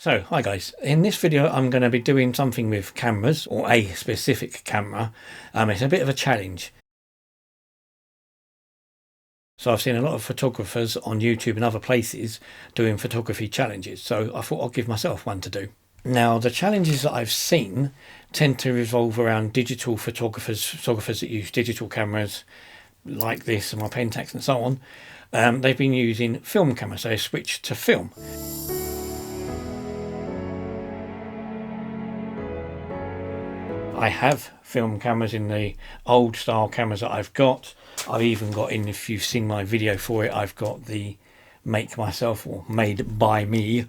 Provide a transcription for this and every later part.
So, hi guys, in this video I'm going to be doing something with cameras, or a specific camera. It's a bit of a challenge. So I've seen a lot of photographers on YouTube and other places doing photography challenges, so I thought I'd give myself one to do. Now, the challenges that I've seen tend to revolve around digital photographers that use digital cameras like this and my Pentax and so on. They've been using film cameras, so they switched to film. I have film cameras in the old style cameras that I've got. I've even got in, if you've seen my video for it, I've got the make myself or made by me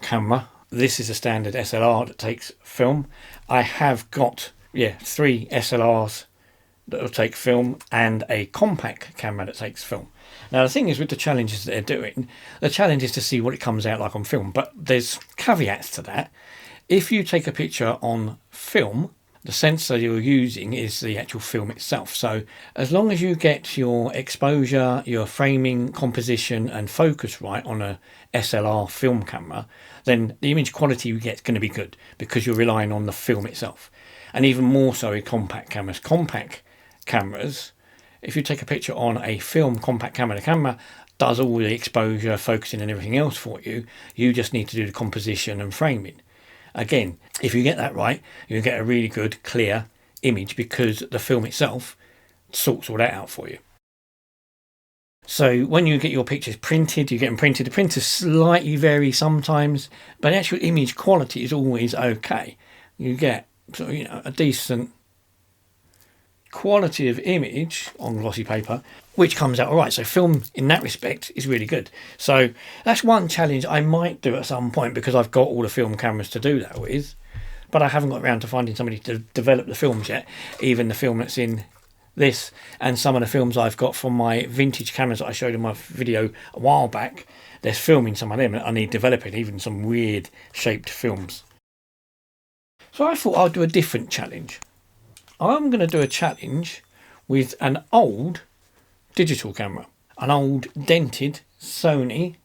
camera. This is a standard SLR that takes film. I have got, 3 SLRs that will take film and a compact camera that takes film. Now the thing is with the challenges that they're doing, the challenge is to see what it comes out like on film, but there's caveats to that. If you take a picture on film, the sensor you're using is the actual film itself. So as long as you get your exposure, your framing, composition and focus right on a SLR film camera, then the image quality you get is going to be good because you're relying on the film itself. And even more so in compact cameras. Compact cameras, if you take a picture on a film compact camera, the camera does all the exposure, focusing and everything else for you. You just need to do the composition and framing. Again, if you get that right, you get a really good, clear image because the film itself sorts all that out for you. So when you get your pictures printed, you get them printed. The printers slightly vary sometimes, but the actual image quality is always okay. You get a decent quality of image on glossy paper, which comes out all right. So film in that respect is really good. So that's one challenge I might do at some point because I've got all the film cameras to do that with, but I haven't got around to finding somebody to develop the films yet. Even the film that's in this and some of the films I've got from my vintage cameras that I showed in my video a while back, there's film in some of them that I need developing, even some weird shaped films. So I thought I'd do a different challenge. I'm going to do a challenge with an old digital camera, an old dented Sony.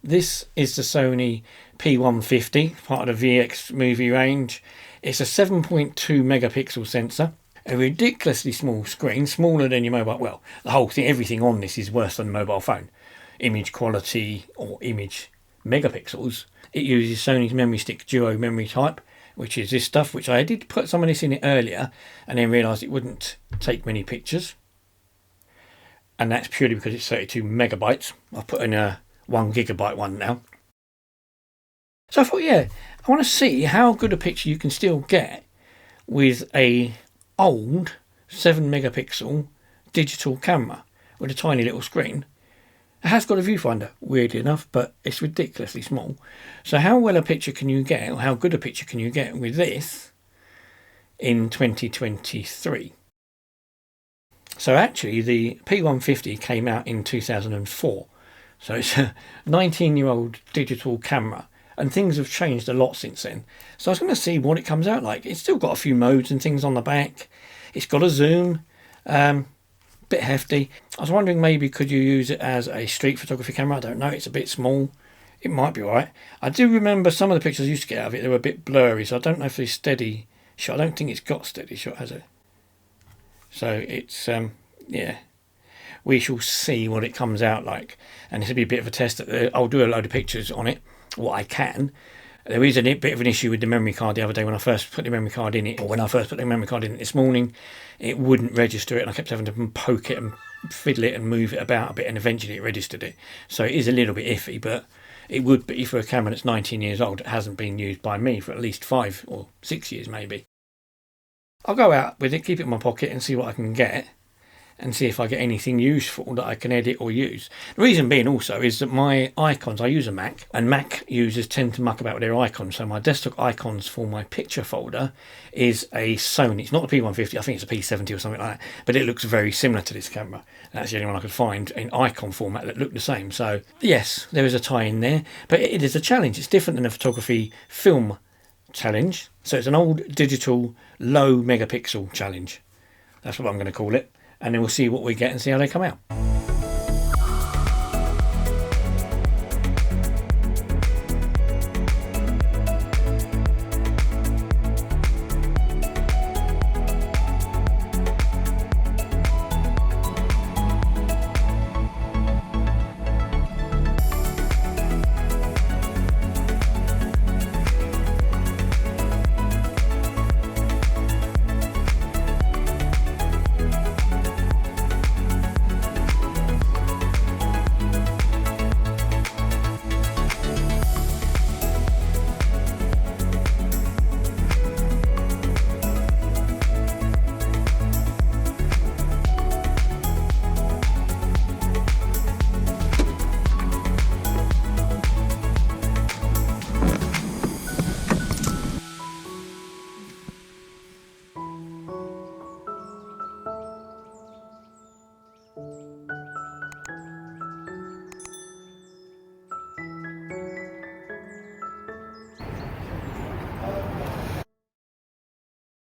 This is the Sony P150, part of the VX movie range. It's a 7.2 megapixel sensor, a ridiculously small screen, smaller than your mobile. Well, the whole thing, everything on this is worse than a mobile phone. Image quality or image megapixels. It uses Sony's memory stick duo memory type, which is this stuff, which I did put some of this in it earlier and then realised it wouldn't take many pictures. And that's purely because it's 32 megabytes. I've put in a 1 gigabyte one now. So I thought, I want to see how good a picture you can still get with a old 7 megapixel digital camera with a tiny little screen. It has got a viewfinder, weirdly enough, but it's ridiculously small. So how well a picture can you get, or how good a picture can you get with this in 2023? So actually the P150 came out in 2004. So it's a 19-year-old digital camera, and things have changed a lot since then. So I was going to see what it comes out like. It's still got a few modes and things on the back. It's got a zoom. Bit hefty. I was wondering maybe could you use it as a street photography camera. I don't know, it's a bit small. It might be alright. I do remember some of the pictures I used to get out of it, they were a bit blurry, so I don't know if it's steady shot. I don't think it's got steady shot, has it? So it's we shall see what it comes out like, and this will be a bit of a test. I'll do a load of pictures on it, what I can. There is a bit of an issue with the memory card the other day when I first put the memory card in it, or when I first put the memory card in it this morning, it wouldn't register it, and I kept having to poke it and fiddle it and move it about a bit, and eventually it registered it. So it is a little bit iffy, but it would be for a camera that's 19 years old. It hasn't been used by me for at least 5 or 6 years maybe. I'll go out with it, keep it in my pocket and see what I can get, and see if I get anything useful that I can edit or use. The reason being also is that my icons, I use a Mac, and Mac users tend to muck about with their icons. So my desktop icons for my picture folder is a Sony. It's not the P150, I think it's a P70 or something like that, but it looks very similar to this camera. That's the only one I could find in icon format that looked the same. So yes, there is a tie in there, but it is a challenge. It's different than a photography film challenge. So it's an old digital low megapixel challenge. That's what I'm going to call it. And then we'll see what we get and see how they come out.